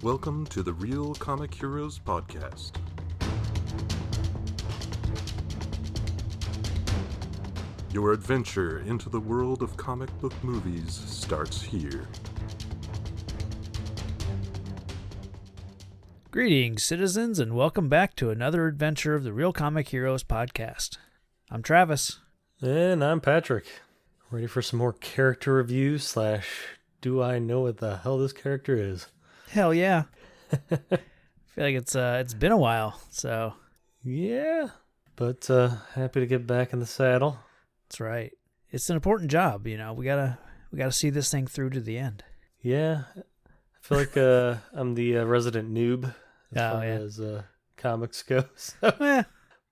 Welcome to the Real Comic Heroes Podcast. Your adventure into the world of comic book movies starts here. Greetings, citizens, and welcome back to another adventure of the Real Comic Heroes Podcast. I'm Travis. And I'm Patrick. Ready for some more character reviews / do I know what the hell this character is? Hell yeah. I feel like it's been a while, so. Yeah, but happy to get back in the saddle. That's right. It's an important job, you know. We gotta see this thing through to the end. Yeah, I feel like I'm the resident noob as comics go. So.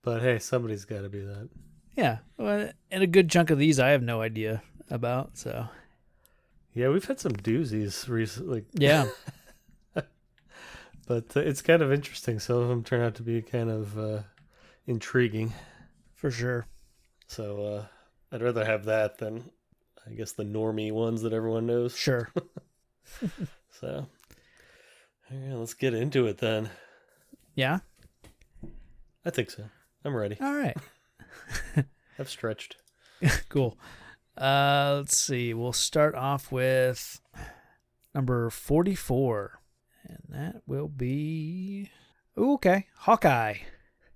But hey, somebody's got to be that. Yeah, well, and a good chunk of these I have no idea about, so. Yeah, we've had some doozies recently. Yeah. But it's kind of interesting. Some of them turn out to be kind of intriguing. For sure. So I'd rather have that than, I guess, the normie ones that everyone knows. Sure. So, yeah, let's get into it then. Yeah? I think so. I'm ready. All right. I've stretched. Cool. Let's see. We'll start off with number 44. And that will be... Ooh, okay. Hawkeye.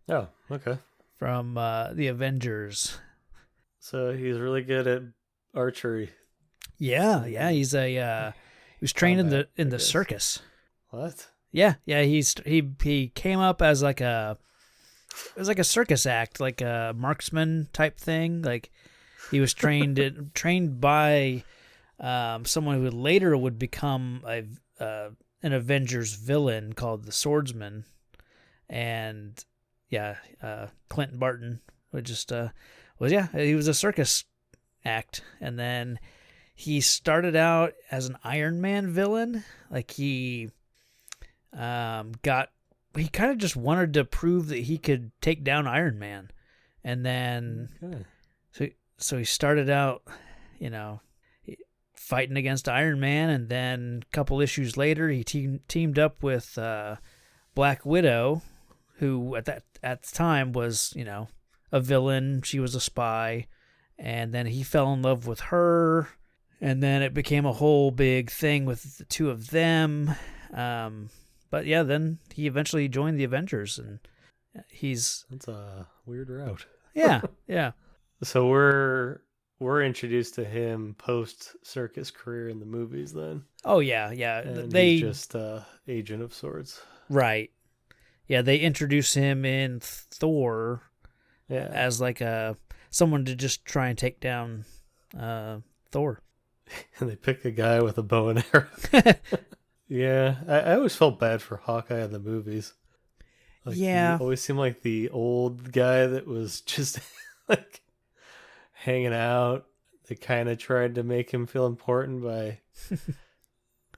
Oh, okay. From the Avengers. So he's really good at archery. Yeah. He was trained in the circus. What? Yeah. He came up as it was like a circus act, like a marksman type thing. Like he was trained by someone who later would become an Avengers villain called the Swordsman, and Clinton Barton he was a circus act, and then he started out as an Iron Man villain. Like he kind of just wanted to prove that he could take down Iron Man, and then so he started out, fighting against Iron Man, and then a couple issues later, he teamed up with Black Widow, who at the time was, a villain. She was a spy, and then he fell in love with her, and then it became a whole big thing with the two of them. But yeah, then he eventually joined the Avengers, and that's a weird route. Yeah. So we're introduced to him post circus career in the movies then. Oh yeah. And he's just agent of sorts. Right. Yeah, they introduce him in Thor as like someone to just try and take down Thor. And they pick a guy with a bow and arrow. Yeah, I always felt bad for Hawkeye in the movies. He always seemed like the old guy that was just like hanging out. They kind of tried to make him feel important by,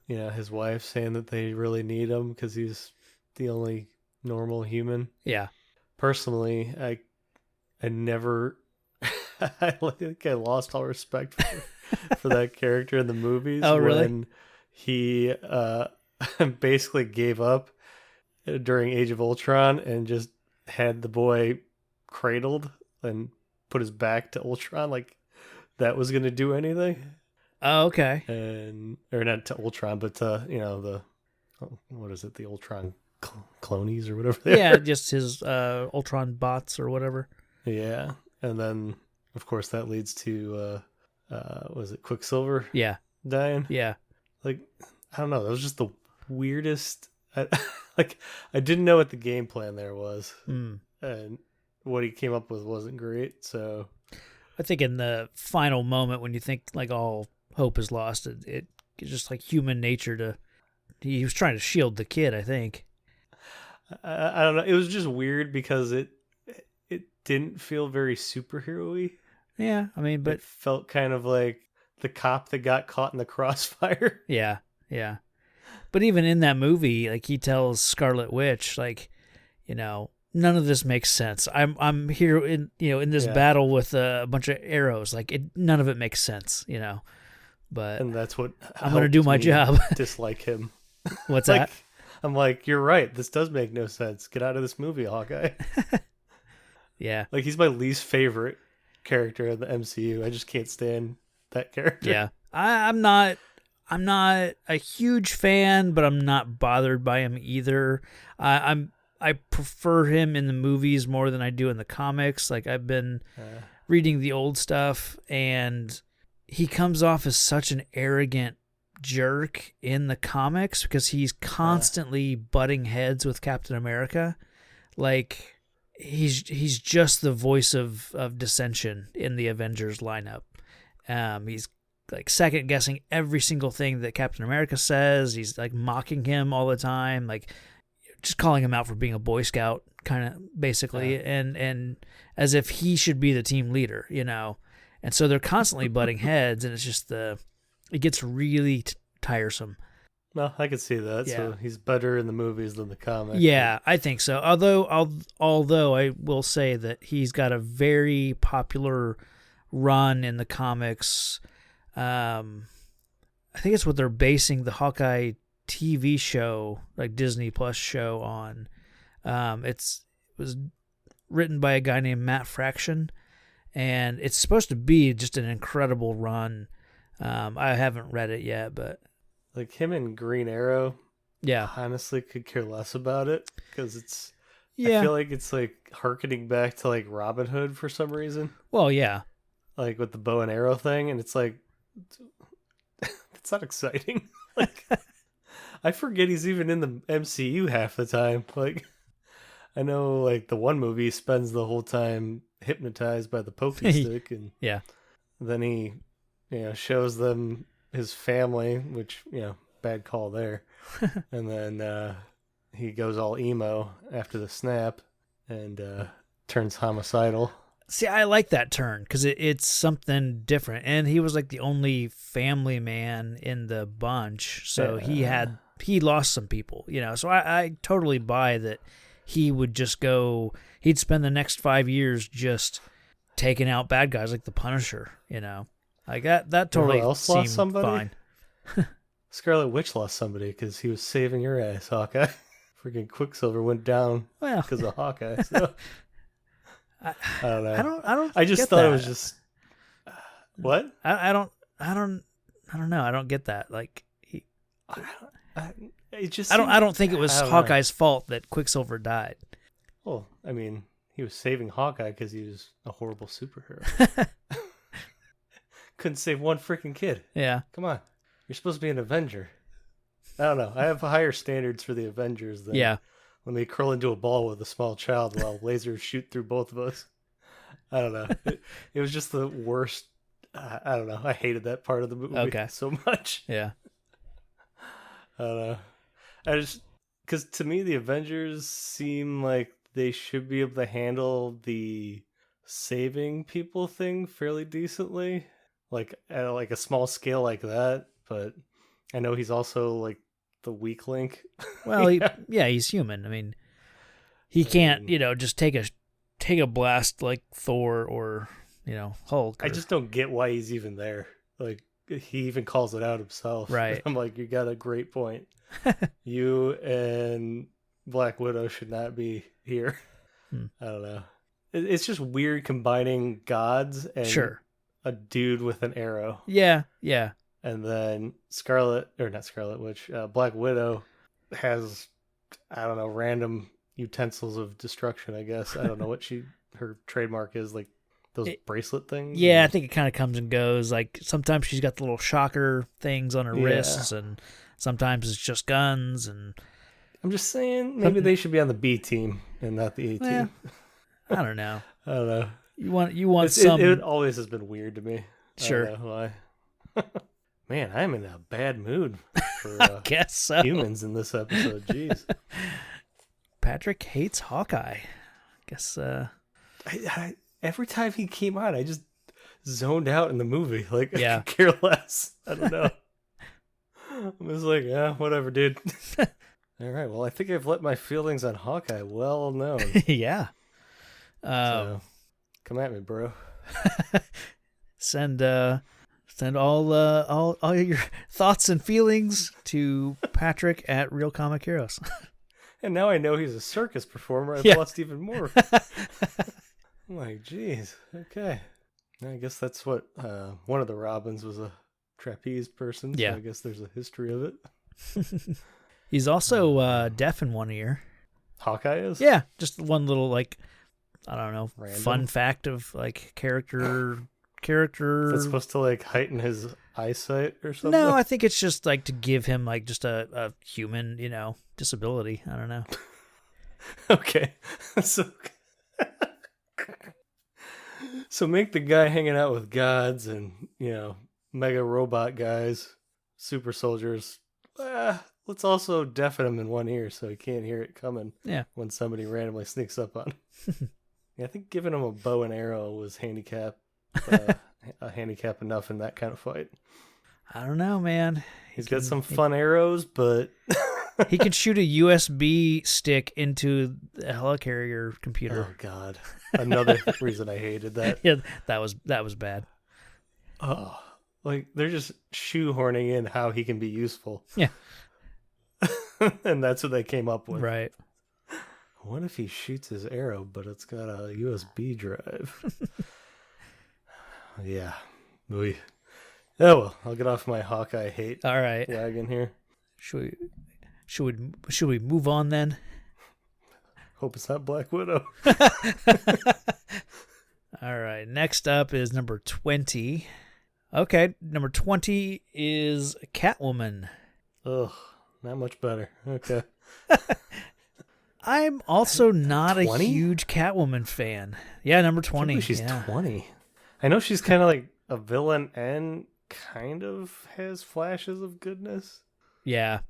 his wife saying that they really need him because he's the only normal human. Yeah. Personally, I never, I think I lost all respect for that character in the movies. Oh, really? When he basically gave up during Age of Ultron and just had the boy cradled and put his back to Ultron like that was going to do anything. Oh, okay. Or not to Ultron, but to, what is it? The Ultron clonies or whatever they are. Just his Ultron bots or whatever. Yeah. And then, of course, that leads to, was it Quicksilver? Yeah. Dying? Yeah. Like, I don't know. That was just the weirdest. I didn't know what the game plan there was. And what he came up with wasn't great. So I think in the final moment when you think like all hope is lost, it's just like human nature he was trying to shield the kid, I think. I don't know. It was just weird because it didn't feel very superhero-y. Yeah, I mean, but it felt kind of like the cop that got caught in the crossfire. Yeah. But even in that movie, like he tells Scarlet Witch, like, none of this makes sense. I'm here in this battle with a bunch of arrows. Like none of it makes sense, But and that's what I'm going to do my job. Dislike him. What's that? I'm like, you're right. This does make no sense. Get out of this movie, Hawkeye. Yeah. Like, he's my least favorite character in the MCU. I just can't stand that character. Yeah. I'm not a huge fan, but I'm not bothered by him either. I prefer him in the movies more than I do in the comics. Like, I've been reading the old stuff, and he comes off as such an arrogant jerk in the comics because he's constantly butting heads with Captain America. Like, he's just the voice of dissension in the Avengers lineup. He's like second guessing every single thing that Captain America says. He's like mocking him all the time, like just calling him out for being a Boy Scout, kind of basically, and as if he should be the team leader, you know. And so they're constantly butting heads, and it's just it gets really tiresome. Well, I could see that. Yeah. So he's better in the movies than the comics. Yeah, I think so. Although I will say that he's got a very popular run in the comics. I think it's what they're basing the Hawkeye TV show, like Disney Plus show, on. It was written by a guy named Matt Fraction, and it's supposed to be just an incredible run. I haven't read it yet, but like him and Green Arrow, yeah, honestly could care less about it because it's. Yeah. I feel like it's like hearkening back to like Robin Hood for some reason. Well, yeah, like with the bow and arrow thing, and it's like it's not exciting. Like, I forget he's even in the MCU half the time. Like, I know like the one movie he spends the whole time hypnotized by the pokey stick, and yeah, then he shows them his family, which bad call there. And then he goes all emo after the snap and turns homicidal. See, I like that turn because it's something different. And he was like the only family man in the bunch. So he lost some people, So I totally buy that he would just he'd spend the next 5 years just taking out bad guys like the Punisher, Like that totally seemed fine. Scarlet Witch lost somebody because he was saving your ass, Hawkeye. Freaking Quicksilver went down because of Hawkeye. So. I don't know. I just thought it was just what? I don't know. I don't get that. Like I don't think it was Hawkeye's fault that Quicksilver died. Well, I mean, he was saving Hawkeye because he was a horrible superhero. Couldn't save one freaking kid. Yeah. Come on. You're supposed to be an Avenger. I don't know. I have higher standards for the Avengers than let me curl into a ball with a small child while lasers shoot through both of us. I don't know. It was just the worst. I don't know. I hated that part of the movie so much. Yeah. I don't know. Because to me, the Avengers seem like they should be able to handle the saving people thing fairly decently. Like at like a small scale like that, but I know he's also like the weak link. Well, he's human. I mean, he can't, just take a blast like Thor or Hulk. I just don't get why he's even there. Like he even calls it out himself. Right. I'm like, you got a great point. You and Black Widow should not be here. I don't know. It's just weird combining gods and a dude with an arrow. Yeah, yeah. And then Black Widow has, I don't know, random utensils of destruction, I guess. I don't know what her trademark is, like those bracelet things. Yeah, I think it kind of comes and goes. Like sometimes she's got the little shocker things on her wrists, and sometimes it's just guns. And I'm just saying, maybe they should be on the B team and not the A team. I don't know. I don't know. You want some? It always has been weird to me. Sure. I don't know why. Man, I'm in a bad mood for I guess so. humans in this episode. Jeez. Patrick hates Hawkeye. Guess. Every time he came on, I just zoned out in the movie. Like, yeah. I could care less. I don't know. I was like, yeah, whatever, dude. All right. Well, I think I've let my feelings on Hawkeye well known. Yeah. So, come at me, bro. Send Send all your thoughts and feelings to Patrick at Real Comic Heroes. And now I know he's a circus performer. I've lost even more. I'm like, geez, okay. I guess that's what one of the Robins was, a trapeze person. So I guess there's a history of it. He's also deaf in one ear. Hawkeye is? Yeah, just one little, like, I don't know, Random. fun fact of, like, character. Is that supposed to, like, heighten his eyesight or something? No, I think it's just, like, to give him, like, just a human, disability. I don't know. Okay. So make the guy hanging out with gods and, mega robot guys, super soldiers. Let's also deafen him in one ear so he can't hear it coming when somebody randomly sneaks up on him. I think giving him a bow and arrow was handicap enough in that kind of fight. I don't know, man. He's got some fun arrows, but... He could shoot a USB stick into a helicarrier computer. Oh, God. Another reason I hated that. Yeah, that was bad. Oh, like, they're just shoehorning in how he can be useful. Yeah. And that's what they came up with. Right. What if he shoots his arrow, but it's got a USB drive? Yeah. Oh, well, I'll get off my Hawkeye hate All right. wagon here. Should we move on then? Hope it's not Black Widow. All right. Next up is number 20. Okay, number 20 is Catwoman. Ugh, not much better. Okay. I'm also not 20? a huge Catwoman fan. Yeah, number 20. She's yeah. 20. I know she's kind of like a villain and kind of has flashes of goodness. Yeah.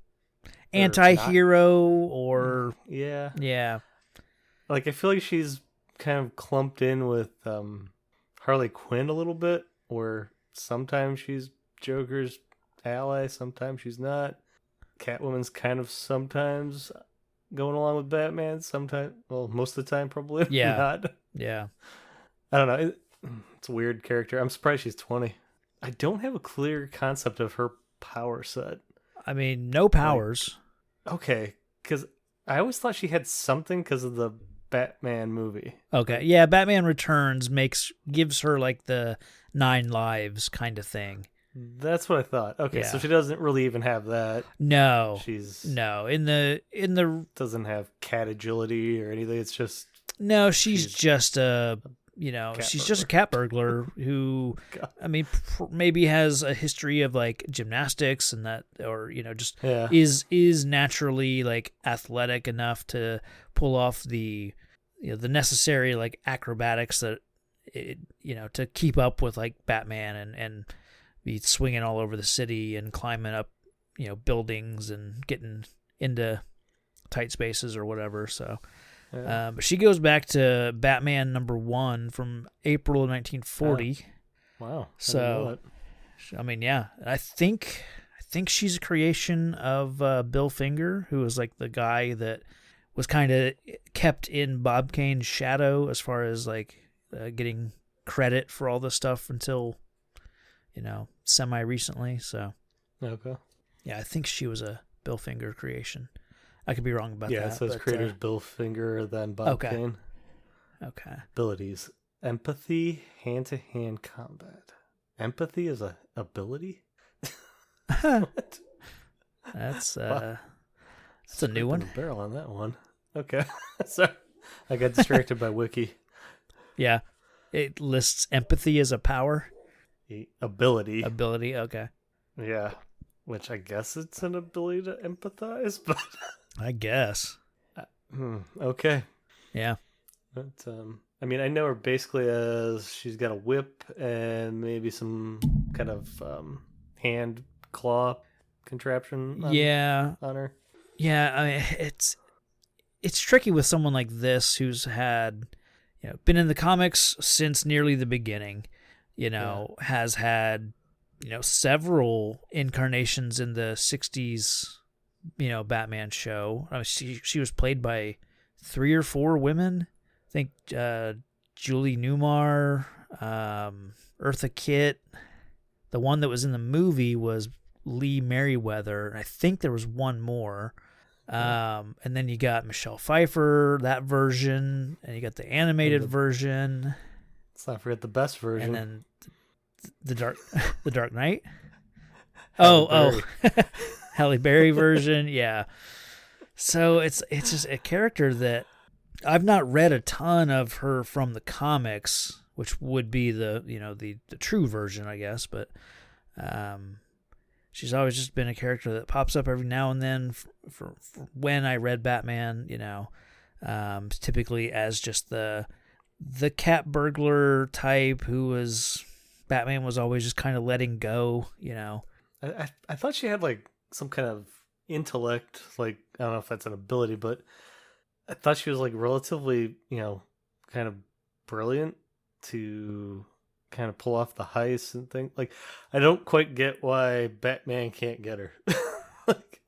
Anti-hero or... Yeah. Yeah. Like, I feel like she's kind of clumped in with Harley Quinn a little bit, where sometimes she's Joker's ally, sometimes she's not. Catwoman's kind of sometimes going along with Batman, sometimes, well, most of the time probably not. Yeah. I don't know. It's a weird character. I'm surprised she's 20. I don't have a clear concept of her power set. I mean, no powers. Okay, because I always thought she had something because of the Batman movie. Okay, yeah, Batman Returns gives her like the 9 lives kind of thing. That's what I thought. Okay, Yeah. so she doesn't really even have that. No, She's no in the doesn't have cat agility or anything. It's just she's just a she's just a cat burglar who, I mean, maybe has a history of like gymnastics and that, or is naturally like athletic enough to pull off the necessary like acrobatics that to keep up with like Batman and be swinging all over the city and climbing up buildings and getting into tight spaces or whatever. So. Yeah. But she goes back to Batman #1 from April of 1940. Wow. So, I mean, yeah, I think she's a creation of Bill Finger, who was like the guy that was kind of kept in Bob Kane's shadow as far as like getting credit for all this stuff until semi recently. So, okay. Yeah, I think she was a Bill Finger creation. I could be wrong about that. Yeah, it says creators Bill Finger, then Bob Kane. Okay. Abilities. Empathy, hand-to-hand combat. Empathy is a ability? What? That's a new one. Barrel on that one. Okay. Sorry. I got distracted by Wiki. Yeah. It lists empathy as a power. Ability. Ability, okay. Yeah. Which I guess it's an ability to empathize, but... I guess. Okay. Yeah. But, I mean, I know her basically as she's got a whip and maybe some kind of hand claw contraption on her. Yeah, I mean, it's tricky with someone like this who's had, been in the comics since nearly the beginning, has had, several incarnations in the 60s, Batman show. I mean, she was played by 3 or 4 women. I think Julie Newmar, Eartha Kitt, The one that was in the movie was Lee Merriweather, and I think there was one more. And then you got Michelle Pfeiffer, that version, and you got the animated version. Let's not forget the best version. And then the Dark Knight. Halle Berry version, yeah. So it's just a character that I've not read a ton of her from the comics, which would be the true version, I guess. But she's always just been a character that pops up every now and then. For when I read Batman, typically as just the cat burglar type Batman was always just kind of letting go. I thought she had like some kind of intellect, like I don't know if that's an ability, but I thought she was like relatively, kind of brilliant to kind of pull off the heist and things. Like, I don't quite get why Batman can't get her.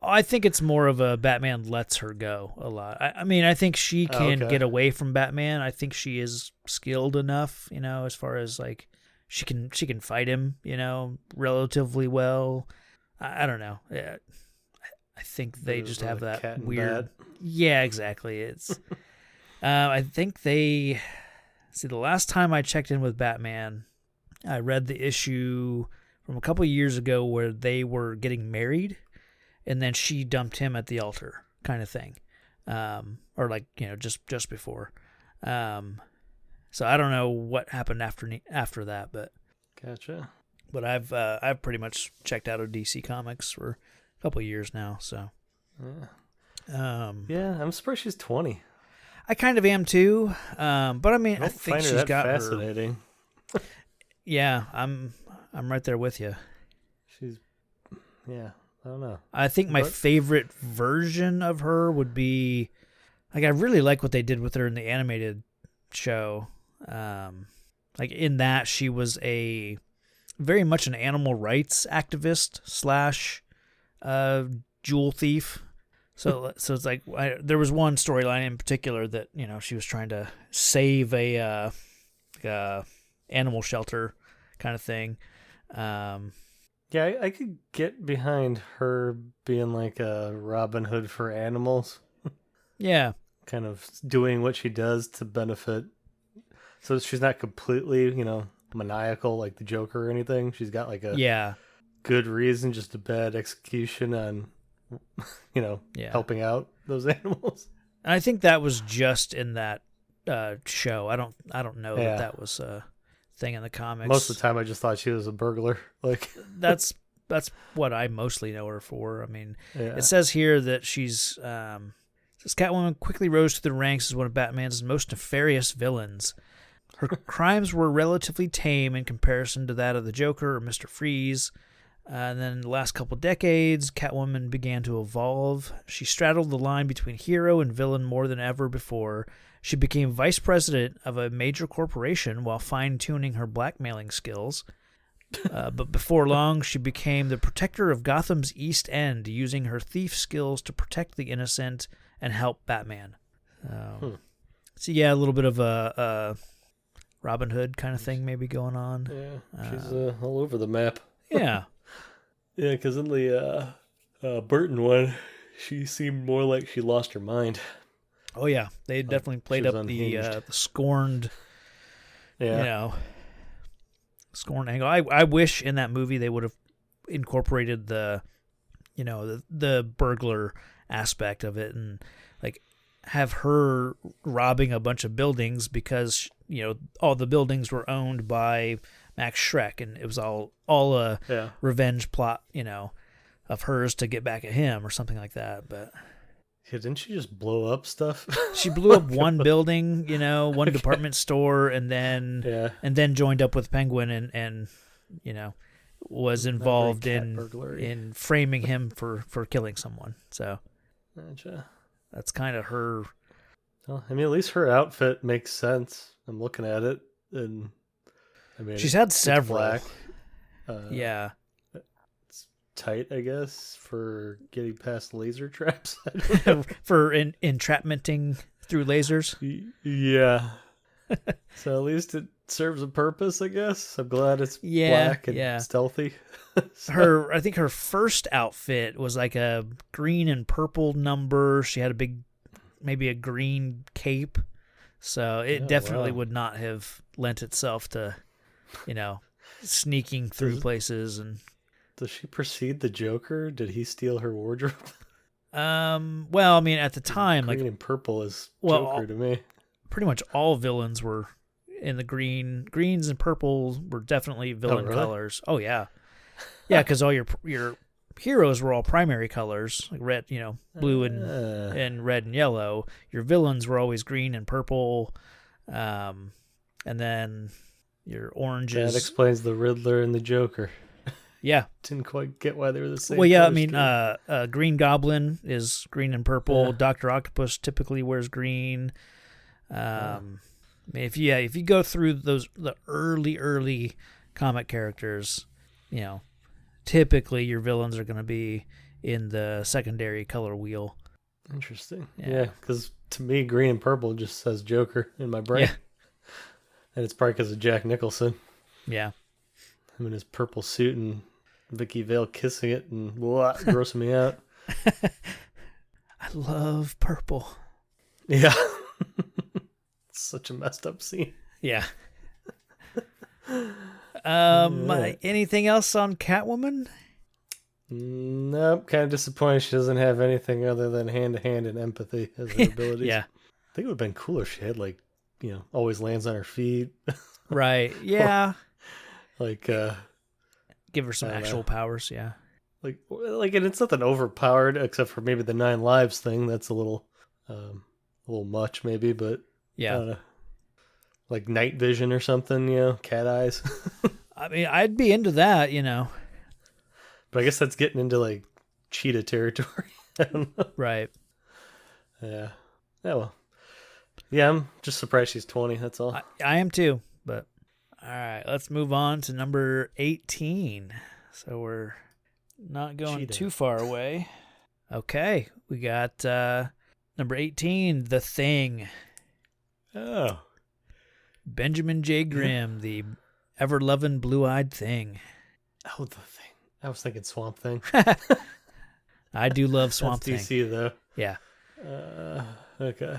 I think it's more of a Batman lets her go a lot. I mean, I think she can get away from Batman. I think she is skilled enough, as far as like she can fight him, relatively well. I don't know. Yeah. I think they just have that weird. Yeah, exactly. It's. I think the last time I checked in with Batman, I read the issue from a couple of years ago where they were getting married, and then she dumped him at the altar, kind of thing, or like just before. So I don't know what happened after that, but gotcha. But I've pretty much checked out of DC Comics for a couple of years now, so. Yeah, I'm surprised she's 20. I kind of am too, but I mean, I think she's she's got fascinating. Yeah, I'm right there with you. I don't know. I think my favorite version of her would be, like, I really like what they did with her in the animated show. Like in that, she was very much an animal rights activist / jewel thief. So it's like there was one storyline in particular that she was trying to save a animal shelter kind of thing. Yeah, I could get behind her being like a Robin Hood for animals. Yeah, kind of doing what she does to benefit. So she's not completely maniacal like the Joker or anything. She's got like a good reason, just a bad execution on helping out those animals. And I think that was just in that show. I don't know that was a thing in the comics. Most of the time I just thought she was a burglar. Like that's what I mostly know her for. I mean, it says here that she's says Catwoman quickly rose to the ranks as one of Batman's most nefarious villains. Her crimes were relatively tame in comparison to that of the Joker or Mr. Freeze. And then in the last couple decades, Catwoman began to evolve. She straddled the line between hero and villain more than ever before. She became vice president of a major corporation while fine-tuning her blackmailing skills. But before long, she became the protector of Gotham's East End, using her thief skills to protect the innocent and help Batman. So yeah, a little bit of a Robin Hood kind of thing maybe going on. Yeah, she's all over the map. Yeah. Yeah, because in the Burton one, she seemed more like she lost her mind. Oh yeah, they definitely played up the scorned, scorned angle. I wish in that movie they would have incorporated the burglar aspect of it, and like have her robbing a bunch of buildings because all the buildings were owned by Max Schreck, and it was all a revenge plot, of hers to get back at him or something like that. But yeah, didn't she just blow up stuff? She blew up one building, one department store, and then joined up with Penguin and was involved in framing him for killing someone. So gotcha. That's kind of her. Well, I mean, at least her outfit makes sense. I'm looking at it, and I mean, she's had several. Black. It's tight, I guess, for getting past laser traps. For entrapmenting through lasers. Yeah. So at least serves a purpose, I guess. I'm glad it's Yeah, black and stealthy. So. I think her first outfit was like a green and purple number. She had maybe a green cape. So it definitely would not have lent itself to, sneaking through places. And does she precede the Joker? Did he steal her wardrobe? Well, I mean, at the time, green and purple is Joker to me. Pretty much all villains were in the greens and purples were definitely villain colors. Oh yeah, yeah, because all your heroes were all primary colors, like red, blue and red and yellow. Your villains were always green and purple, and then your oranges. That explains the Riddler and the Joker. Yeah, didn't quite get why they were the same. Well, yeah, I mean, Green Goblin is green and purple. Dr. Octopus typically wears green. I mean, if you go through the early comic characters, typically your villains are going to be in the secondary color wheel. Interesting. Yeah, because to me, green and purple just says Joker in my brain. Yeah. And it's probably because of Jack Nicholson. Yeah. Him in his purple suit and Vicky Vale kissing it and grossing me out. I love purple. Yeah. It's such a messed up scene. Yeah. Anything else on Catwoman? Nope. Kind of disappointed she doesn't have anything other than hand-to-hand and empathy as her abilities. Yeah. I think it would have been cooler if she had, always lands on her feet. Right. Yeah. Give her some actual powers, yeah. And it's nothing overpowered except for maybe the 9 lives thing. That's a little much maybe, but yeah. I don't know. Like night vision or something, cat eyes. I mean, I'd be into that, But I guess that's getting into cheetah territory. I don't know. Right. Yeah. Yeah, well. Yeah, I'm just surprised she's 20, that's all. I am too, but all right, let's move on to number 18. So we're not going too far away. Okay, we got number 18, The Thing. Oh. Benjamin J. Grimm, the ever-loving blue-eyed Thing. Oh, The Thing. I was thinking Swamp Thing. I do love Swamp Thing. That's DC, though. Yeah. Okay.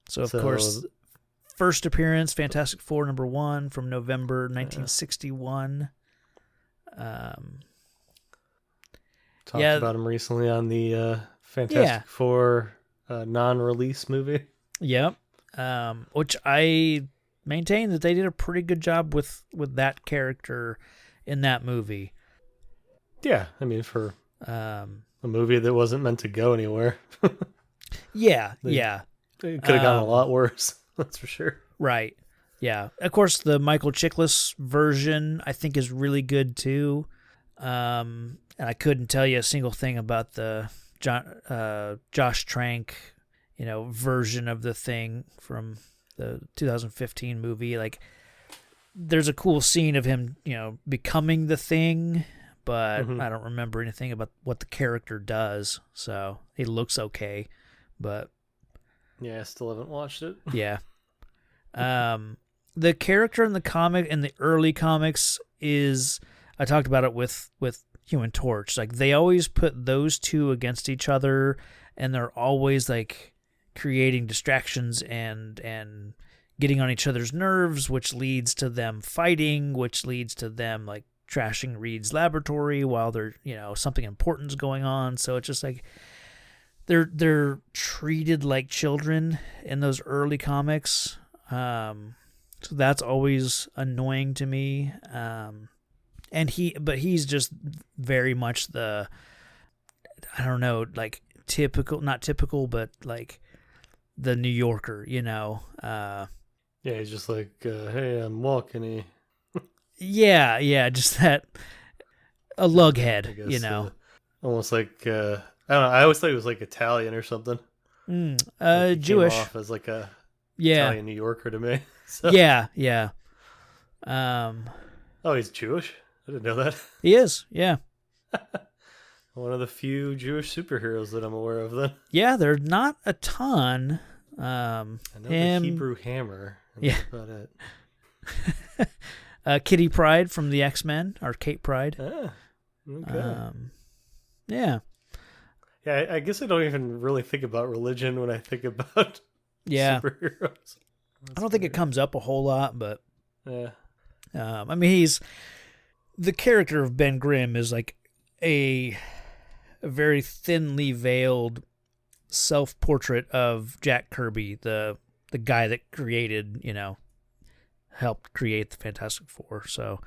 So, of course, first appearance, Fantastic Four #1 from November 1961. Talked about him recently on the Fantastic Four non-release movie. Yep. Which I maintain that they did a pretty good job with that character in that movie. Yeah, I mean, for a movie that wasn't meant to go anywhere. Yeah. It could have gone a lot worse. That's for sure. Right. Yeah. Of course, the Michael Chiklis version I think is really good too. And I couldn't tell you a single thing about the Josh Trank, version of The Thing from the 2015 movie. There's a cool scene of him, becoming the Thing, but I don't remember anything about what the character does. So he looks okay, but. Yeah, I still haven't watched it. Yeah. The character in the early comics is, I talked about it with Human Torch. They always put those two against each other, and they're always creating distractions and getting on each other's nerves, which leads to them fighting, which leads to them trashing Reed's laboratory while they're, something important's going on. So it's just they're treated like children in those early comics. So that's always annoying to me. And he's just very much the, I don't know, typical, not typical, but the New Yorker, Yeah, he's just hey, I'm walking. Yeah, just that, a lughead, almost I don't know. I always thought he was Italian or something. Jewish. Came off as Italian New Yorker to me. So. Yeah. Oh, he's Jewish? I didn't know that. He is, yeah. One of the few Jewish superheroes that I'm aware of then. Yeah, there's not a ton. I know the Hebrew Hammer. Yeah. That's about it. Kitty Pryde from the X-Men, or Kate Pryde. Ah, okay. Yeah. Yeah, I guess I don't even really think about religion when I think about superheroes. I don't think it comes up a whole lot, but yeah. I mean, the character of Ben Grimm is like a very thinly veiled self-portrait of Jack Kirby, the guy that created, helped create the Fantastic Four. So,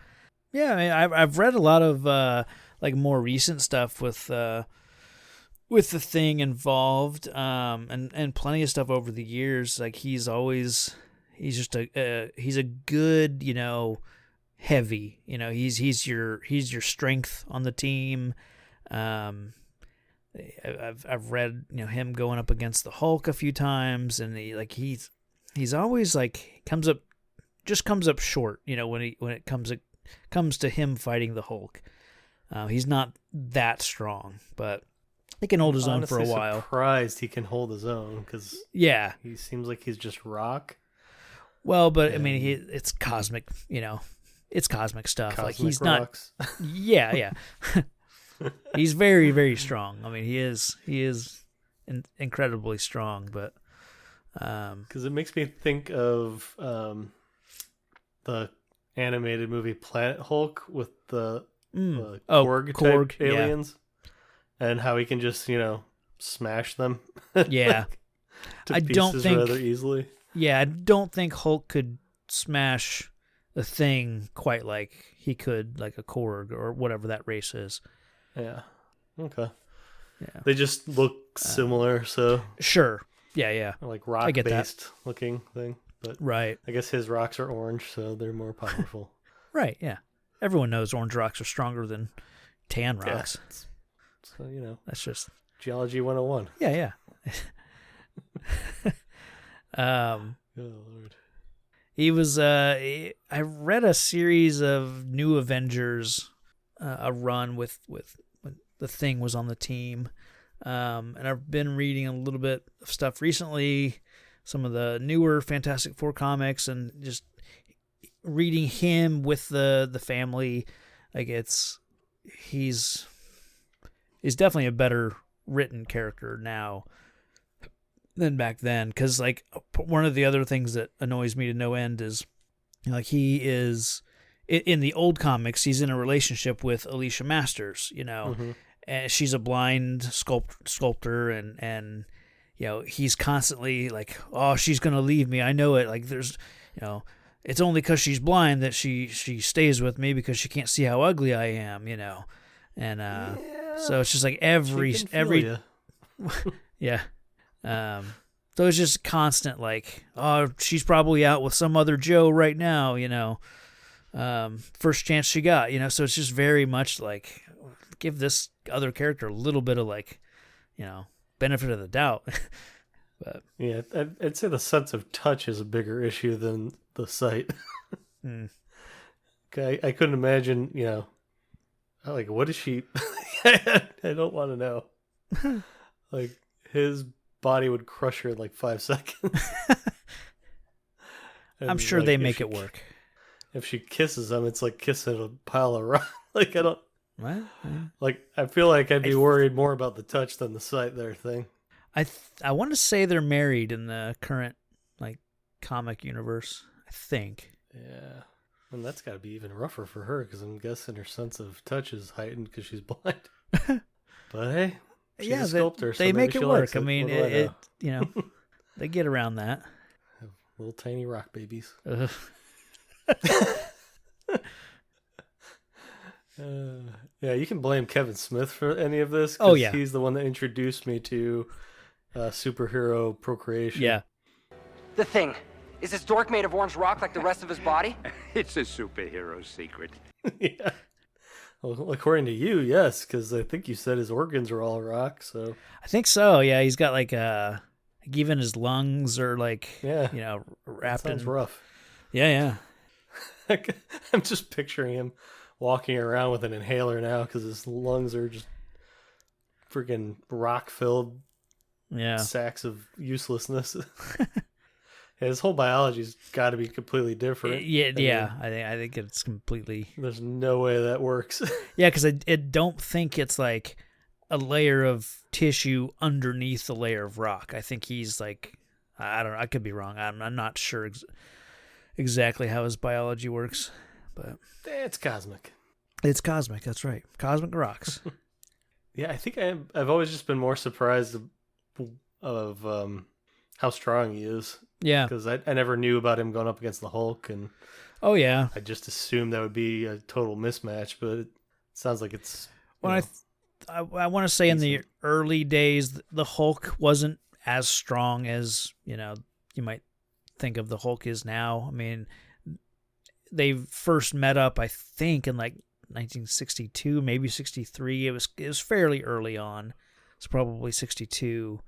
yeah, I mean, I've read a lot of like more recent stuff with the Thing involved, and plenty of stuff over the years. Like he's just he's a good, heavy. He's your strength on the team. I've read him going up against the Hulk a few times, and he's always like comes up short. When it comes to him fighting the Hulk, he's not that strong, but he can hold his own for a while. Surprised he can hold his own because he seems like he's just rock. Well, but I mean, it's cosmic. It's cosmic stuff. Cosmic like he's rocks. Not. Yeah. He's very, very strong. I mean, he is incredibly strong, but because it makes me think of the animated movie Planet Hulk with the Korg type aliens, and how he can just smash them. Yeah, to I don't pieces think rather easily. Yeah, I don't think Hulk could smash the Thing quite like he could like a Korg or whatever that race is. Yeah. Okay. Yeah. They just look similar, so sure. Yeah. Like rock-based looking thing, but right. I guess his rocks are orange, so they're more powerful. Right. Yeah. Everyone knows orange rocks are stronger than tan rocks. Yeah. So that's just geology 101. Yeah. Oh Lord. He was. I read a series of New Avengers, a run with when the Thing was on the team, and I've been reading a little bit of stuff recently, some of the newer Fantastic Four comics, and just reading him with the family. Like he's definitely a better written character now than back then, because like one of the other things that annoys me to no end is like he is in the old comics he's in a relationship with Alicia Masters, and she's a blind sculptor, and he's constantly like, oh, she's gonna leave me, I know it, like there's it's only because she's blind that she stays with me, because she can't see how ugly I am, and so it's just like every yeah. So it's just constant like, oh, she's probably out with some other Joe right now, first chance she got, so it's just very much like give this other character a little bit of like, benefit of the doubt. But yeah, I'd say the sense of touch is a bigger issue than the sight. I couldn't imagine, like, what is she? I don't want to know. Like his body would crush her in like 5 seconds. I'm sure they make it work. If she kisses him, it's like kissing a pile of rock. Like I don't. What? Like I feel like I'd be worried more about the touch than the sight there thing. I want to say they're married in the current like comic universe. I think. Yeah, and that's got to be even rougher for her, because I'm guessing her sense of touch is heightened because she's blind. But hey. She's a sculptor, they so make it work. I mean, know? They get around that. Little tiny rock babies. Yeah, you can blame Kevin Smith for any of this. Oh yeah, he's the one that introduced me to superhero procreation. Yeah. The Thing. Is this dork made of orange rock like the rest of his body? It's a superhero secret. Yeah. Well, according to you, yes, because I think you said his organs are all rock. So I think so. Yeah, he's got like even his lungs are like wrapped in. Sounds rough. Yeah. I'm just picturing him walking around with an inhaler now because his lungs are just freaking rock filled. Yeah, sacks of uselessness. His whole biology's got to be completely different. Yeah. I think it's completely. There's no way that works. Yeah, because I don't think it's like a layer of tissue underneath the layer of rock. I think he's like, I don't know. I could be wrong. I'm not sure exactly how his biology works, but It's cosmic. it's cosmic. That's right. Cosmic rocks. Yeah, I think I've always just been more surprised of how strong he is. Yeah. Because I never knew about him going up against the Hulk, and Oh yeah. I just assumed that would be a total mismatch. But it sounds like it's. Well, I want to say in the early days, the Hulk wasn't as strong as you might think of the Hulk is now. I mean, they first met up, I think, in like 1962, maybe 63. It was fairly early on. It's probably 62.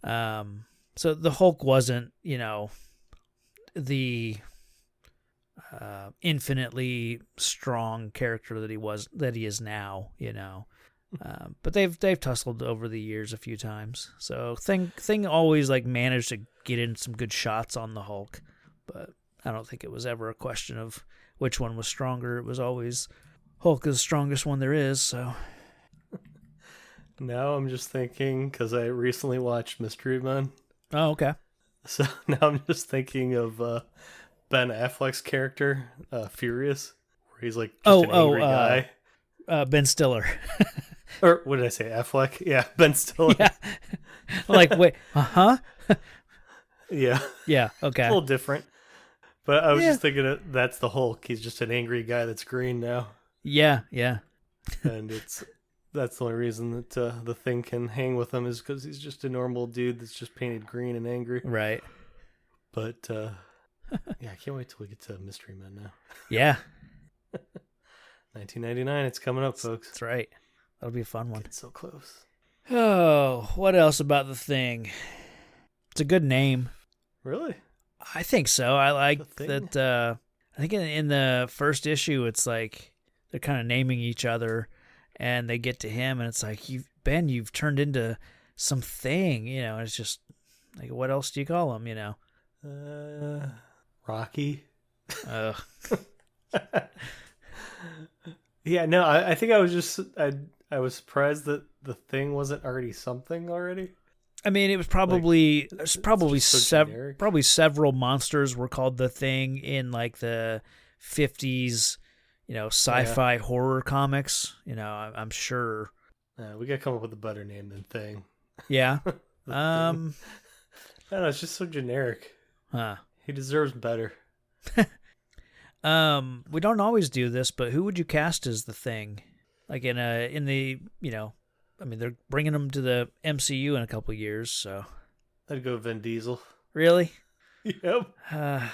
So the Hulk wasn't, the infinitely strong character that he is now, but they've tussled over the years a few times. So Thing always like managed to get in some good shots on the Hulk, but I don't think it was ever a question of which one was stronger. It was always Hulk is the strongest one there is. So now I'm just thinking, because I recently watched Mystery Men. Oh, okay. So now I'm just thinking of Ben Affleck's character, Furious, where he's like just an angry guy. Ben Stiller. Or what did I say? Affleck? Yeah, Ben Stiller. Yeah. Like, wait, Yeah. Yeah, okay. A little different. But I was just thinking that's the Hulk. He's just an angry guy that's green now. Yeah. And that's the only reason that the Thing can hang with him is because he's just a normal dude that's just painted green and angry. Right. But yeah, I can't wait till we get to Mystery Men now. Yeah. 1999, it's coming up, folks. That's right. That'll be a fun one. It's so close. Oh, what else about the Thing? It's a good name. Really? I think so. I like The Thing? that. I think in the first issue, it's like they're kind of naming each other, and they get to him, and it's like, you've turned into something, and it's just like, what else do you call him, Rocky. Ugh. Yeah, no, I think I was surprised that the Thing wasn't already something already. I mean, it was probably probably so generic. probably several monsters were called the Thing in like the 50s, sci-fi horror comics. I'm sure. We gotta come up with a better name than Thing. Yeah. I don't know, it's just so generic. Huh. He deserves better. We don't always do this, but who would you cast as the Thing? Like in the I mean, they're bringing him to the MCU in a couple of years, so. I'd go Vin Diesel. Really? Yep. I'd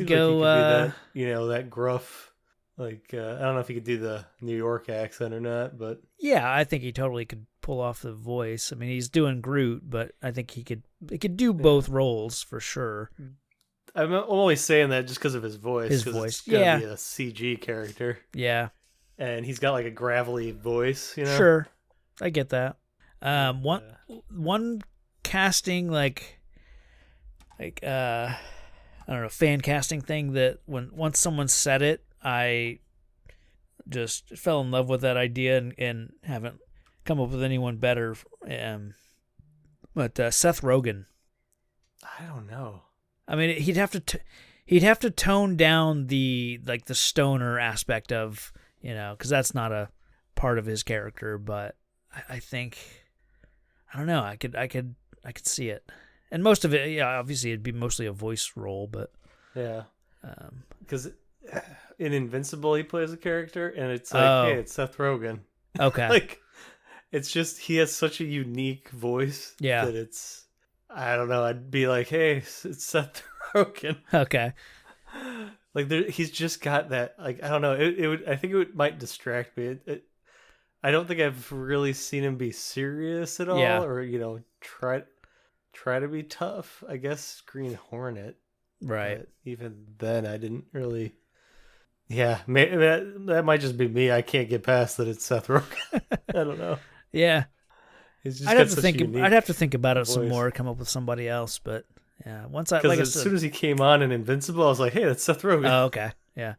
go. Like he could be that gruff. Like I don't know if he could do the New York accent or not, but yeah, I think he totally could pull off the voice. I mean, he's doing Groot, but I think he could do both roles for sure. I'm only saying that just because of his voice. His voice, it's gonna be a CG character. Yeah. And he's got like a gravelly voice, Sure, I get that. One casting like I don't know, fan casting thing that once someone said it, I just fell in love with that idea and haven't come up with anyone better. But Seth Rogen. I don't know. I mean, he'd have to tone down the stoner aspect of. Because that's not a part of his character, but I think, I don't know, I could see it, and most of it, yeah, obviously it'd be mostly a voice role, but yeah, because in Invincible he plays a character, and it's like, hey, it's Seth Rogen. Okay, like it's just he has such a unique voice, yeah, that it's, I don't know, I'd be like, hey, it's Seth Rogen. Okay. Like he's just got that. Like I don't know. It would. I think it might distract me. I don't think I've really seen him be serious at all, or try to be tough. I guess Green Hornet. Right. But even then, I didn't really. Yeah, that might just be me. I can't get past that it's Seth Rogen. I don't know. Yeah. He's just I'd have to think. I'd have to think about it voice. some more. Come up with somebody else, but Yeah. Once I Because like I as said, soon as he came on in Invincible, I was like, hey, that's Seth Rogen. oh, okay. Yeah.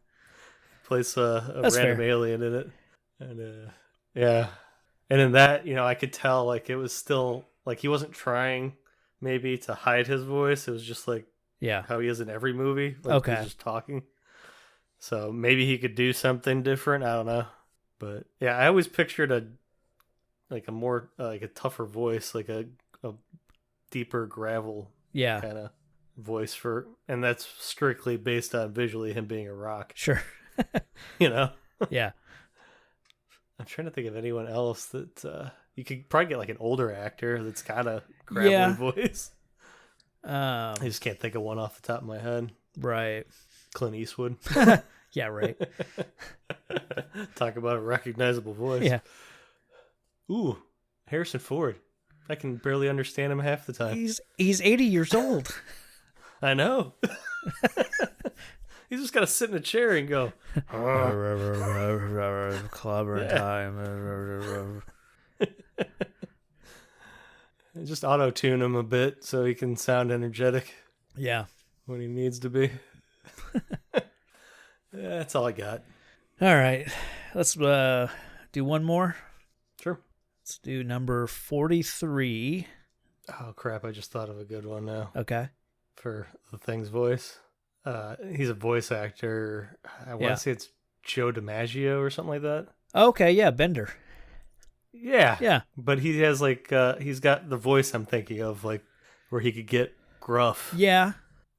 Plays a That's random fair. alien in it. And yeah. And in that, I could tell like it was still like he wasn't trying maybe to hide his voice. It was just like Yeah. how he is in every movie. Like Okay. he's just talking. So maybe he could do something different. I don't know. But yeah, I always pictured a more like a tougher voice, like a deeper gravel Yeah. kind of voice and that's strictly based on visually him being a rock. Sure. Yeah. I'm trying to think of anyone else that you could probably get like an older actor that's got a gravelly voice. I just can't think of one off the top of my head. Right. Clint Eastwood. Yeah, right. Talk about a recognizable voice. Yeah. Ooh, Harrison Ford. I can barely understand him half the time. He's 80 years old. I know. He's just got to sit in a chair and go. Clobbering time. Just auto-tune him a bit so he can sound energetic Yeah. when he needs to be. Yeah, that's all I got. All right. Let's do one more. Sure. Let's do number 43. Oh, crap. I just thought of a good one now. Okay. For the Thing's voice. He's a voice actor. I want to say it's Joe DiMaggio or something like that. Okay, yeah, Bender. Yeah. Yeah. But he has like, he's got the voice I'm thinking of, like, where he could get gruff. Yeah.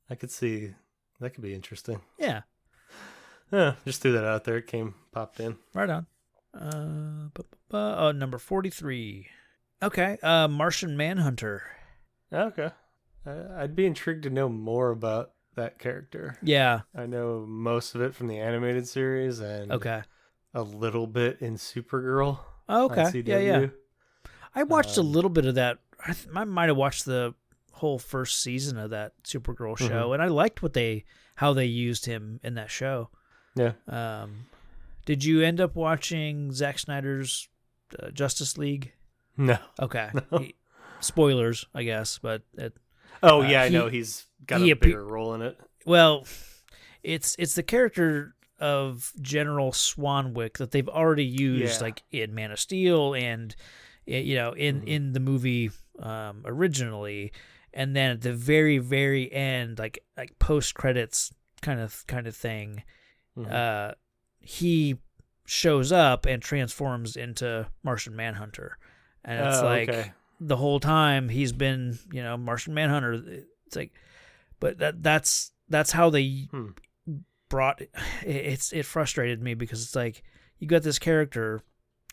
I could see that could be interesting. Yeah. Just threw that out there. It popped in. Right on. Number 43. Okay. Martian Manhunter. Okay. I'd be intrigued to know more about that character. Yeah. I know most of it from the animated series and Okay. a little bit in Supergirl. Okay. Yeah. I watched a little bit of that. I might have watched the whole first season of that Supergirl show, and I liked how they used him in that show. Yeah. Did you end up watching Zack Snyder's Justice League? No. Okay. No. Spoilers, I guess, but I know he's got a bigger role in it. Well, it's the character of General Swanwick that they've already used, like in Man of Steel and in the movie originally, and then at the very, very end, like post credits kind of thing, he shows up and transforms into Martian Manhunter, and it's the whole time he's been Martian Manhunter. It's like, but that's how they brought it. It frustrated me because it's like you got this character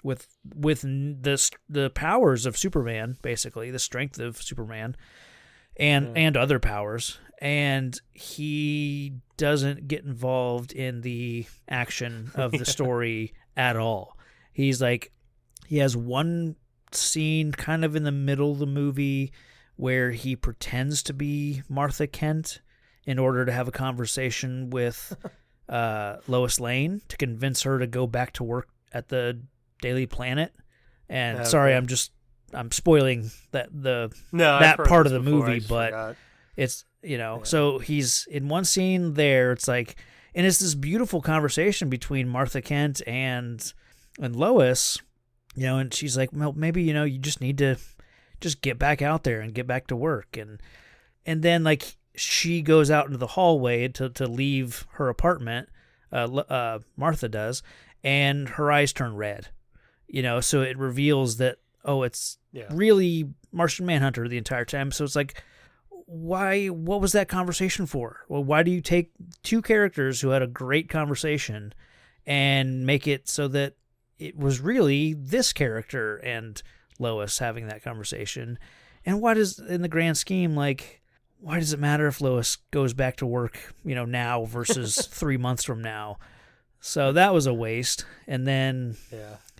with the powers of Superman, basically the strength of Superman, and other powers, and he doesn't get involved in the action of the story at all. He has one scene kind of in the middle of the movie where he pretends to be Martha Kent in order to have a conversation with Lois Lane to convince her to go back to work at the Daily Planet. And sorry, I'm spoiling that part of the movie, but it's so he's in one scene there. It's like, and it's this beautiful conversation between Martha Kent and Lois, and she's like, well, maybe you just need to just get back out there and get back to work, and then like she goes out into the hallway to leave her apartment. Martha does, and her eyes turn red. So it reveals that it's really Martian Manhunter the entire time. So it's like, why? What was that conversation for? Well, why do you take two characters who had a great conversation and make it so that it was really this character and Lois having that conversation? And why does, in the grand scheme, like, why does it matter if Lois goes back to work, now versus 3 months from now? So that was a waste. And then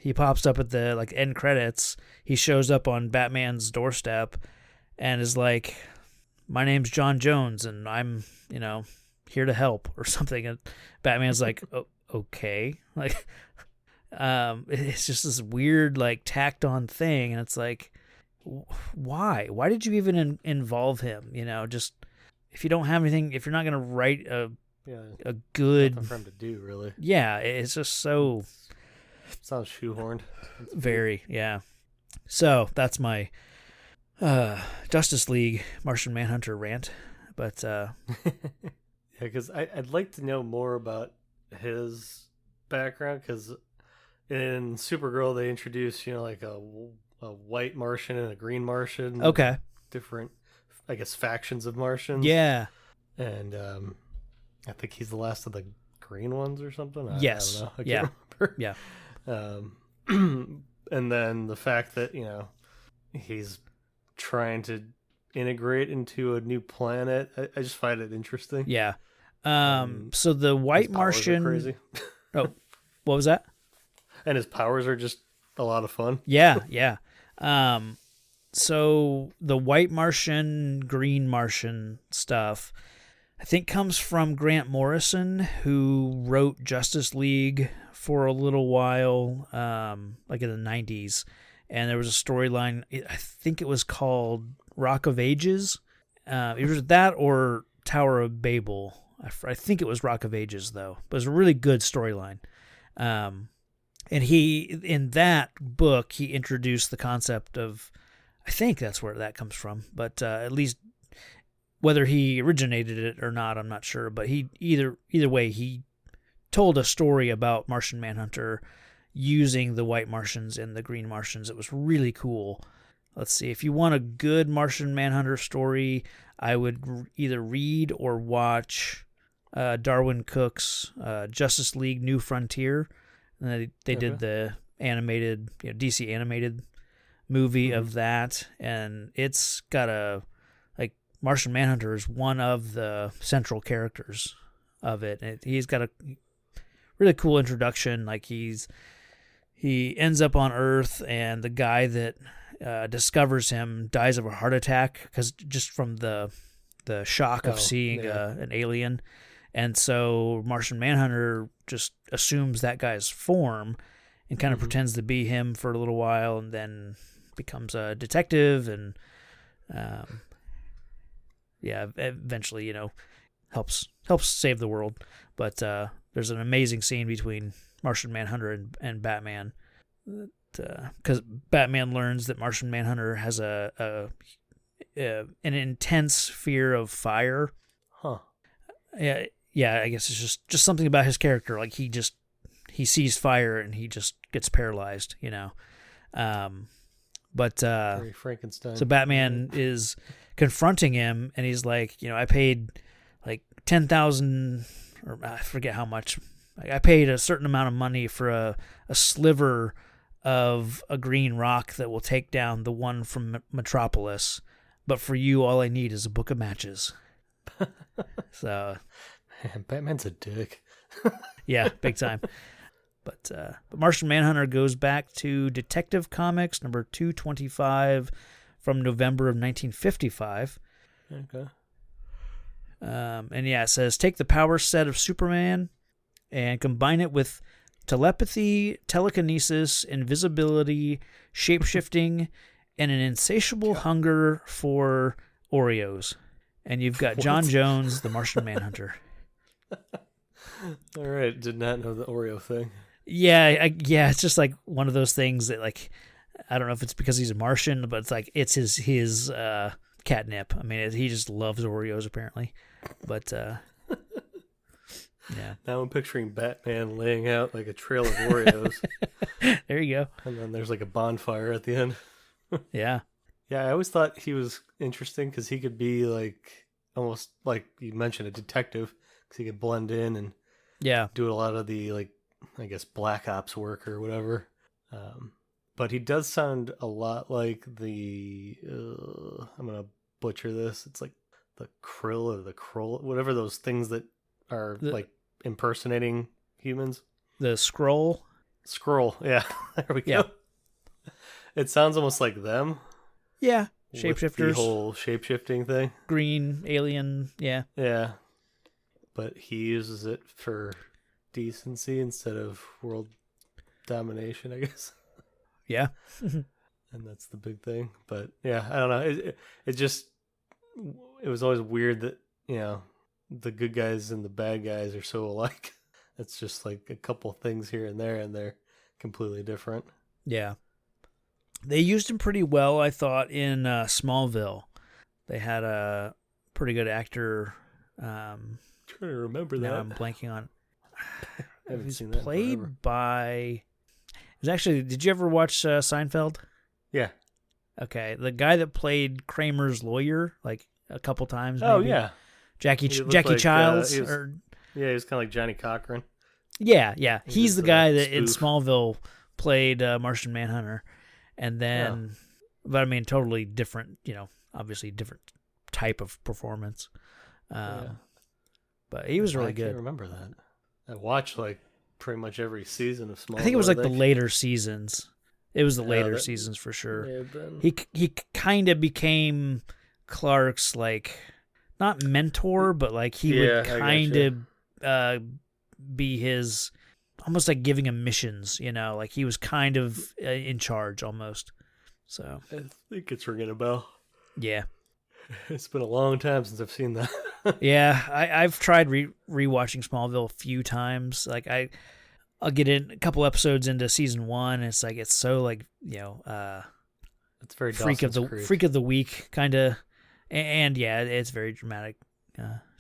he pops up at the end credits. He shows up on Batman's doorstep and is like, my name's John Jones and I'm, here to help or something. And Batman's like, oh, okay. Like, it's just this weird, tacked on thing. And it's like, why did you even involve him? Just if you don't have anything, if you're not gonna write a good nothing for him to do, really. Yeah, it's just so sounds shoehorned. Very, yeah. So that's my Justice League Martian Manhunter rant. But yeah, because I'd like to know more about his background, because in Supergirl they introduce like a white Martian and a green Martian. Okay. Different, I guess, factions of Martians. Yeah. And I think he's the last of the green ones or something. Yes. I don't know. I can't remember. Yeah. And then the fact that he's trying to integrate into a new planet, I just find it interesting. Yeah. So the white Martian. Crazy. Oh, what was that? And his powers are just a lot of fun. Yeah, yeah. So the white Martian, green Martian stuff, I think comes from Grant Morrison, who wrote Justice League for a little while, like in the 90s. And there was a storyline, I think it was called Rock of Ages. It was that or Tower of Babel. I think it was Rock of Ages, though. But it was a really good storyline. And in that book, he introduced the concept of, I think that's where that comes from, but at least whether he originated it or not, I'm not sure. But he either way, he told a story about Martian Manhunter using the white Martians and the green Martians. It was really cool. Let's see, if you want a good Martian Manhunter story, I would either read or watch Darwin Cook's Justice League New Frontier. And they did the animated, DC animated movie of that, and it's got Martian Manhunter is one of the central characters of it. He's got a really cool introduction. Like he ends up on Earth, and the guy that discovers him dies of a heart attack because just from the shock of seeing an alien. And so Martian Manhunter just assumes that guy's form and kind of pretends to be him for a little while, and then becomes a detective and eventually helps save the world. But there's an amazing scene between Martian Manhunter and Batman, because Batman learns that Martian Manhunter has an intense fear of fire. Yeah, I guess it's just something about his character. Like he sees fire and he just gets paralyzed, But Very Frankenstein. So Batman is confronting him, and he's like, I paid like 10,000, or I forget how much. I paid a certain amount of money for a sliver of a green rock that will take down the one from Metropolis. But for you, all I need is a book of matches. So, man, Batman's a dick. Yeah, big time. But Martian Manhunter goes back to Detective Comics number 225 from November of 1955. Okay. And yeah, it says, take the power set of Superman and combine it with telepathy, telekinesis, invisibility, shapeshifting, and an insatiable hunger for Oreos. And you've got John Jones, the Martian Manhunter. All right, did not know the Oreo thing. Yeah, it's just like one of those things that, like, I don't know if it's because he's a Martian, but it's like it's his catnip. I mean, he just loves Oreos apparently. But yeah. Now I'm picturing Batman laying out like a trail of Oreos. There you go. And then there's like a bonfire at the end. Yeah. Yeah, I always thought he was interesting because he could be like almost like you mentioned a detective, because he could blend in and do a lot of the, like, I guess Black Ops work or whatever. But he does sound a lot like the I'm gonna butcher this. It's like the Krill or the Kroll, whatever those things that are like impersonating humans. The Skrull. Yeah, there we go. It sounds almost like them. Yeah, shapeshifters. The whole shape-shifting thing. Green alien. Yeah. Yeah, but he uses it for decency instead of world domination, I guess. Yeah. And that's the big thing. But yeah, I don't know. It was always weird that the good guys and the bad guys are so alike. It's just like a couple things here and there, and they're completely different. Yeah. They used him pretty well, I thought, in Smallville. They had a pretty good actor. Trying to remember that. Now I'm blanking on. I haven't He's seen that played forever. by. It was actually. Did you ever watch Seinfeld? Yeah. Okay, the guy that played Kramer's lawyer, like a couple times. Oh maybe. yeah. Jackie He looked Jackie like, Childs. he was- or Yeah, he was kind of like Johnny Cochran. yeah. He He's was the the guy that in spoof. Smallville played Martian Manhunter, and then, but I mean, totally different. Obviously different type of performance. But he was really I good. can't remember that. I watched like pretty much every season of Smallville. I think it was like the later seasons. It was the later that seasons for sure. may have been. He kind of became Clark's like not mentor, but like he Yeah, would I kind of be his almost like giving him missions. Like he was kind of in charge almost. So I think it's ringing a bell. yeah, It's been a long time since I've seen that. yeah. I've tried rewatching Smallville a few times. Like I'll get in a couple episodes into season 1. And it's like it's so like It's very freak of Dawson's the Creek. freak of the week kind of, and yeah, it's very dramatic,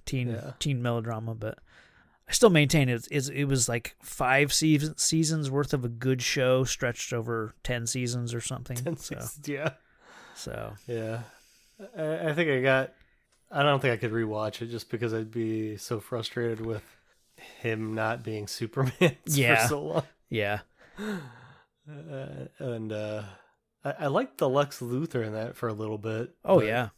teen melodrama. But I still maintain it was like 5 seasons worth of a good show stretched over 10 seasons or something. 10 so, seasons, yeah. so Yeah. I think I don't think I could rewatch it just because I'd be so frustrated with him not being Superman Yeah. for so long. yeah, And I liked the Lex Luthor in that for a little bit. oh but, yeah,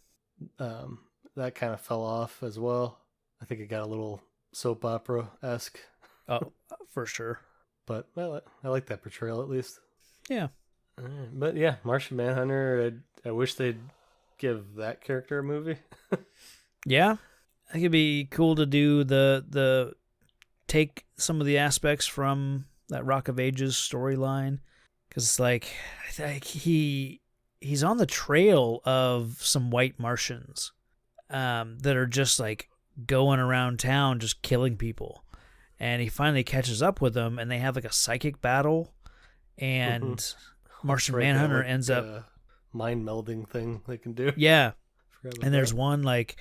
that kind of fell off as well. I think it got a little soap opera-esque, oh for sure, but I like that portrayal at least. yeah. But yeah, Martian Manhunter, I wish they'd give that character a movie. Yeah, I think it'd be cool to do the take some of the aspects from that Rock of Ages storyline, because it's like I think he's on the trail of some white Martians that are just like going around town just killing people, and he finally catches up with them, and they have like a psychic battle, and Martian Right, they have, Manhunter like, ends up mind melding thing they can do. yeah. Forgot about And there's that. one like,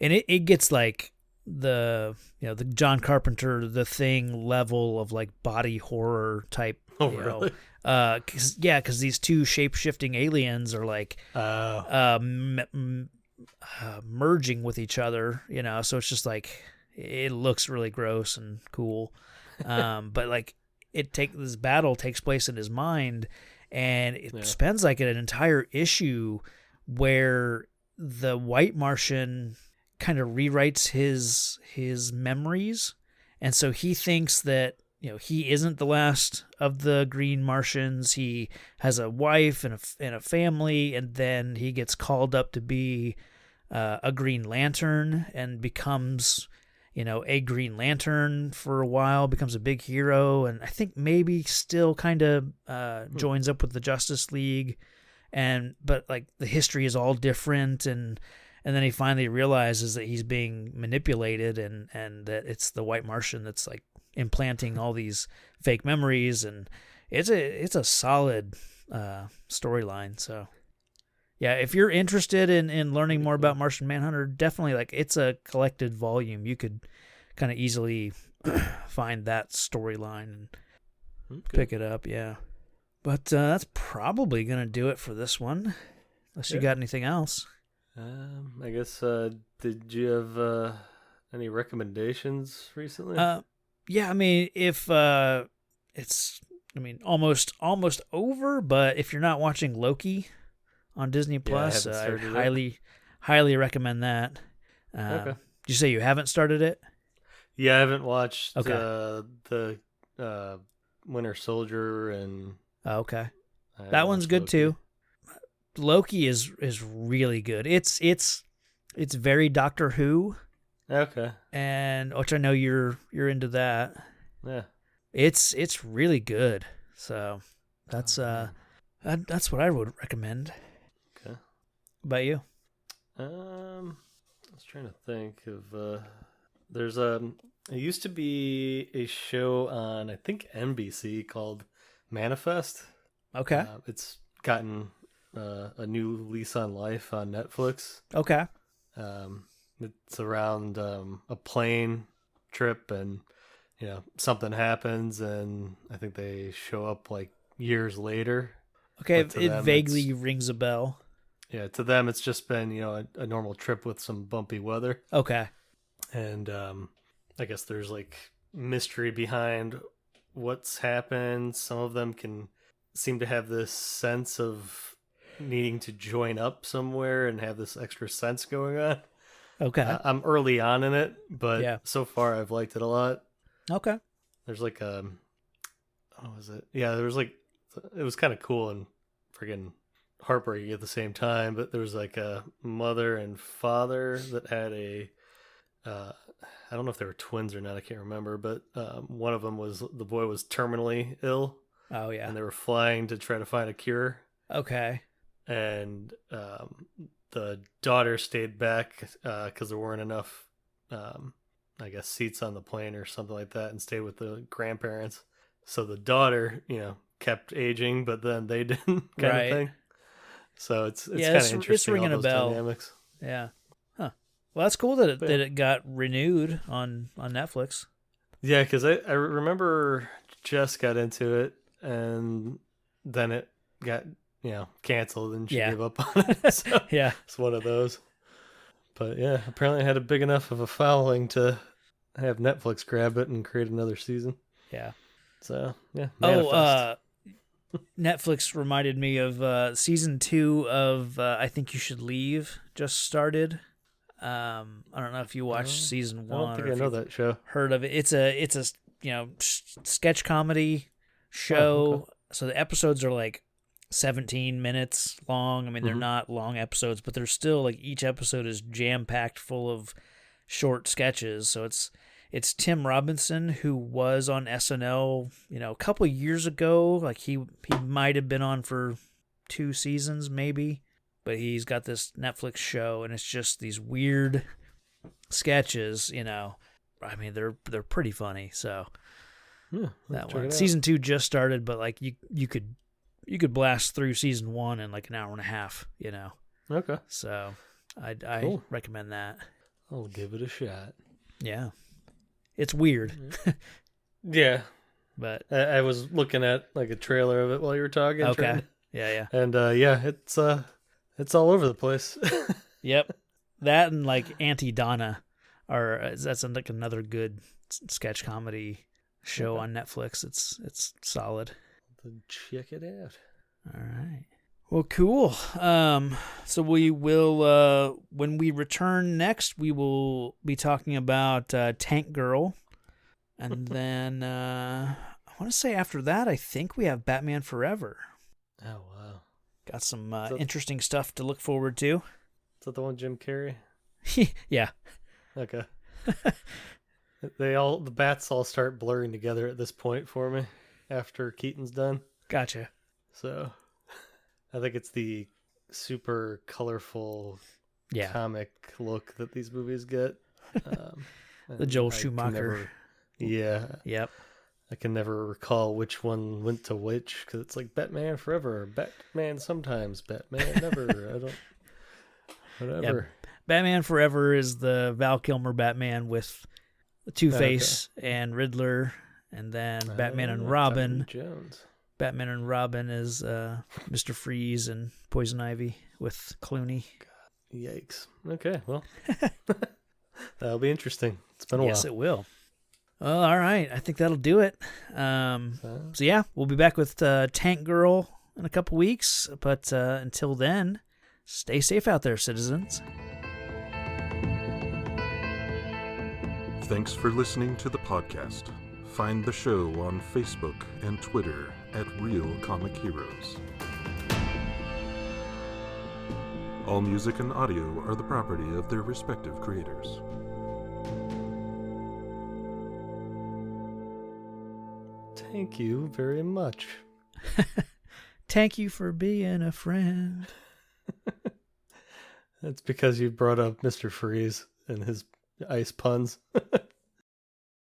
and it gets like the John Carpenter The Thing level of like body horror type. Oh, really? Because these two shape shifting aliens are like merging with each other. So it's just like it looks really gross and cool. But like this battle takes place in his mind, and it spends like an entire issue where the white Martian kind of rewrites his memories, and so he thinks that he isn't the last of the green Martians. He has a wife and a family, and then he gets called up to be a Green Lantern and becomes a Green Lantern for a while, becomes a big hero, and I think maybe still kind of joins up with the Justice League, but like the history is all different, and then he finally realizes that he's being manipulated, and that it's the white Martian that's like implanting all these fake memories, and it's a solid storyline. So yeah, if you're interested in learning more about Martian Manhunter, definitely like it's a collected volume. You could kind of easily find that storyline and pick it up. Yeah, but that's probably gonna do it for this one, unless you got anything else. I guess. Did you have any recommendations recently? Yeah, I mean, if it's, almost over, but if you're not watching Loki on Disney Plus, I haven't started it. highly recommend that. Okay. Did you say you haven't started it? Yeah, I haven't watched Okay. the Winter Soldier, and Okay, I haven't that one's watched good Loki. too. Loki is really good. It's very Doctor Who, Okay. and which I know you're into that. Yeah. It's really good. So that's what I would recommend. Okay. About you? was trying to think of. There's it used to be a show on I think NBC called Manifest. Okay. It's gotten a new lease on life on Netflix. Okay. It's around a plane trip, and something happens, and I think they show up like years later. Okay, it vaguely rings a bell. Yeah, to them it's just been a normal trip with some bumpy weather. Okay. And I guess there's like mystery behind what's happened. Some of them can seem to have this sense of needing to join up somewhere and have this extra sense going on. Okay. I'm early on in it, but so far I've liked it a lot. Okay. There's like what was it? Yeah, there was like it was kind of cool and friggin' heartbreaking at the same time. But there was like a mother and father that had I don't know if they were twins or not. I can't remember. But one of them the boy was terminally ill. Oh yeah. And they were flying to try to find a cure. Okay. And the daughter stayed back because there weren't enough, I guess, seats on the plane or something like that, and stayed with the grandparents. So the daughter, kept aging, but then they didn't, kind of thing. So it's kind of interesting. It's ringing all a those bell. Dynamics. Yeah. Huh. Well, that's cool that it got renewed on Netflix. Yeah, because I remember Jess got into it, and then it got canceled, and she gave up on it. So yeah, it's one of those. But yeah, apparently it had a big enough of a following to have Netflix grab it and create another season. Yeah. So yeah. Manifest. Netflix reminded me of season 2 of I Think You Should Leave just started. I don't know if you watched season 1. I don't think I know that show. Heard of it? It's a sketch comedy show. Oh, okay. So the episodes are like 17 minutes long. I mean, they're not long episodes, but they're still like each episode is jam packed full of short sketches. So it's Tim Robinson, who was on SNL, a couple of years ago. Like he might have been on for 2 seasons maybe, but he's got this Netflix show, and it's just these weird sketches. I mean, they're pretty funny. So that one, season 2 just started, but like you could blast through season 1 in like an hour and a half. Okay. So I Cool. recommend that. I'll give it a shot. Yeah. It's weird. Yeah. But I was looking at like a trailer of it while you were talking. Okay. Yeah. And it's all over the place. Yep. That and like Auntie Donna that's like another good sketch comedy show on Netflix. It's solid. Check it out. All right. Well, cool. So we will, when we return next, we will be talking about Tank Girl. And then I want to say after that, I think we have Batman Forever. Oh, wow. Got some interesting stuff to look forward to. Is that the one Jim Carrey? Yeah. Okay. The bats all start blurring together at this point for me after Keaton's done. Gotcha. So I think it's the super colorful comic look that these movies get. The Joel Schumacher. Yep. I can never recall which one went to which, because it's like Batman Forever, Batman sometimes, Batman never. I don't. Whatever. Yeah. Batman Forever is the Val Kilmer Batman with Two-Face and Riddler, and then Batman and Robin. Jones. Batman and Robin is Mr. Freeze and Poison Ivy with Clooney. God, yikes. Okay, well, that'll be interesting. It's been a while. Yes, it will. Well, all right. I think that'll do it. So yeah, we'll be back with Tank Girl in a couple weeks. But until then, stay safe out there, citizens. Thanks for listening to the podcast. Find the show on Facebook and Twitter at Real Comic Heroes. All music and audio are the property of their respective creators. Thank you very much. Thank you for being a friend. That's because you brought up Mr. Freeze and his ice puns.